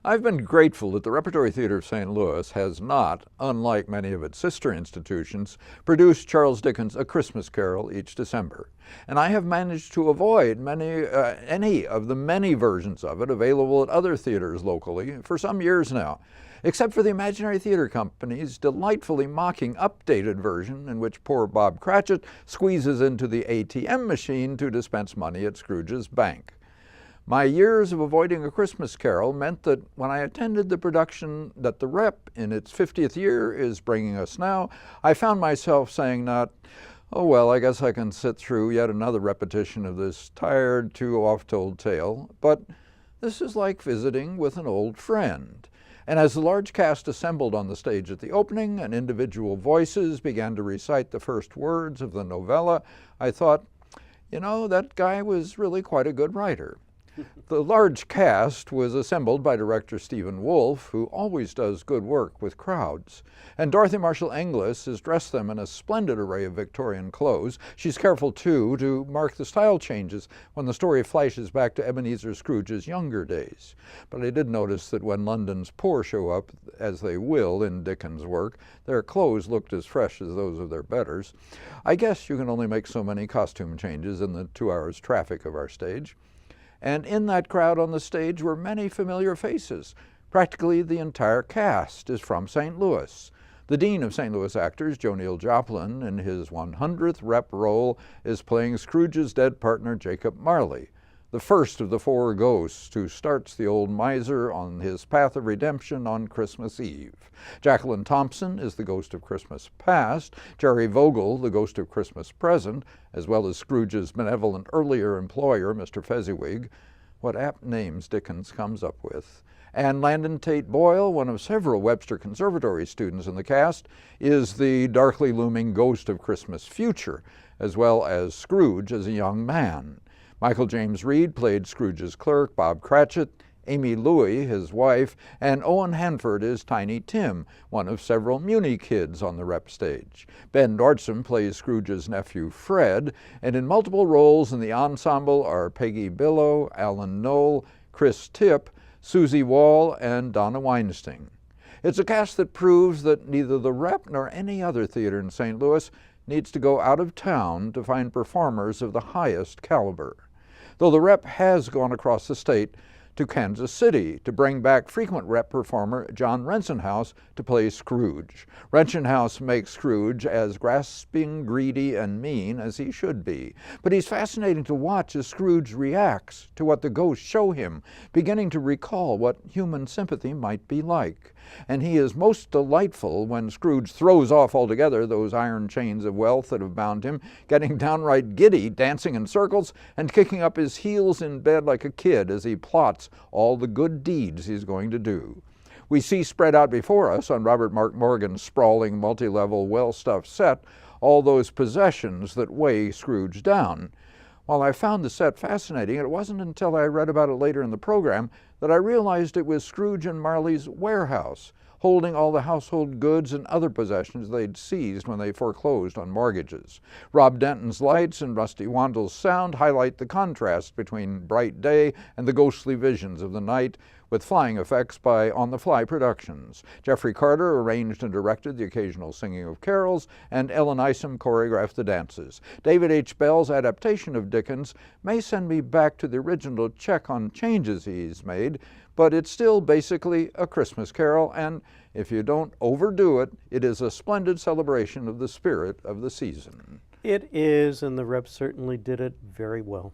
I've been grateful that the Repertory Theater of St. Louis has not, unlike many of its sister institutions, produced Charles Dickens' A Christmas Carol each December. And I have managed to avoid any of the many versions of it available at other theaters locally for some years now, except for the Imaginary Theater Company's delightfully mocking updated version in which poor Bob Cratchit squeezes into the ATM machine to dispense money at Scrooge's bank. My years of avoiding A Christmas Carol meant that when I attended the production that the Rep in its 50th year is bringing us now, I found myself saying not, "Oh well, I guess I can sit through yet another repetition of this tired, too oft-told tale," but this is like visiting with an old friend. And as the large cast assembled on the stage at the opening and individual voices began to recite the first words of the novella, I thought, you know, that guy was really quite a good writer. The large cast was assembled by director Stephen Woolf, who always does good work with crowds. And Dorothy Marshall Inglis has dressed them in a splendid array of Victorian clothes. She's careful, too, to mark the style changes when the story flashes back to Ebenezer Scrooge's younger days. But I did notice that when London's poor show up, as they will in Dickens' work, their clothes looked as fresh as those of their betters. I guess you can only make so many costume changes in the 2 hours traffic of our stage. And in that crowd on the stage were many familiar faces. Practically the entire cast is from St. Louis. The Dean of St. Louis Actors, Joe Neal Joplin, in his 100th rep role, is playing Scrooge's dead partner, Jacob Marley, the first of the 4 ghosts who starts the old miser on his path of redemption on Christmas Eve. Jacqueline Thompson is the ghost of Christmas Past, Jerry Vogel the ghost of Christmas Present, as well as Scrooge's benevolent earlier employer, Mr. Fezziwig. What apt names Dickens comes up with. And Landon Tate Boyle, one of several Webster Conservatory students in the cast, is the darkly looming ghost of Christmas Future, as well as Scrooge as a young man. Michael James Reed played Scrooge's clerk, Bob Cratchit, Amy Louie, his wife, and Owen Hanford is Tiny Tim, one of several Muni kids on the Rep stage. Ben Nordstrom plays Scrooge's nephew, Fred, and in multiple roles in the ensemble are Peggy Billow, Alan Knoll, Chris Tipp, Susie Wall, and Donna Weinstein. It's a cast that proves that neither the Rep nor any other theater in St. Louis needs to go out of town to find performers of the highest caliber. Though the Rep has gone across the state to Kansas City to bring back frequent Rep performer John Rensenhouse to play Scrooge. Rensenhouse makes Scrooge as grasping, greedy, and mean as he should be. But he's fascinating to watch as Scrooge reacts to what the ghosts show him, beginning to recall what human sympathy might be like. And he is most delightful when Scrooge throws off altogether those iron chains of wealth that have bound him, getting downright giddy, dancing in circles, and kicking up his heels in bed like a kid as he plots all the good deeds he's going to do. We see spread out before us on Robert Mark Morgan's sprawling, multi-level, well-stuffed set all those possessions that weigh Scrooge down. While I found the set fascinating, it wasn't until I read about it later in the program that I realized it was Scrooge and Marley's warehouse, holding all the household goods and other possessions they'd seized when they foreclosed on mortgages. Rob Denton's lights and Rusty Wandel's sound highlight the contrast between bright day and the ghostly visions of the night, with flying effects by On the Fly Productions. Jeffrey Carter arranged and directed the occasional singing of carols, and Ellen Isom choreographed the dances. David H. Bell's adaptation of Dickens may send me back to the original check on changes he's made, but it's still basically A Christmas Carol, and if you don't overdo it, it is a splendid celebration of the spirit of the season. It is, and the Rep certainly did it very well.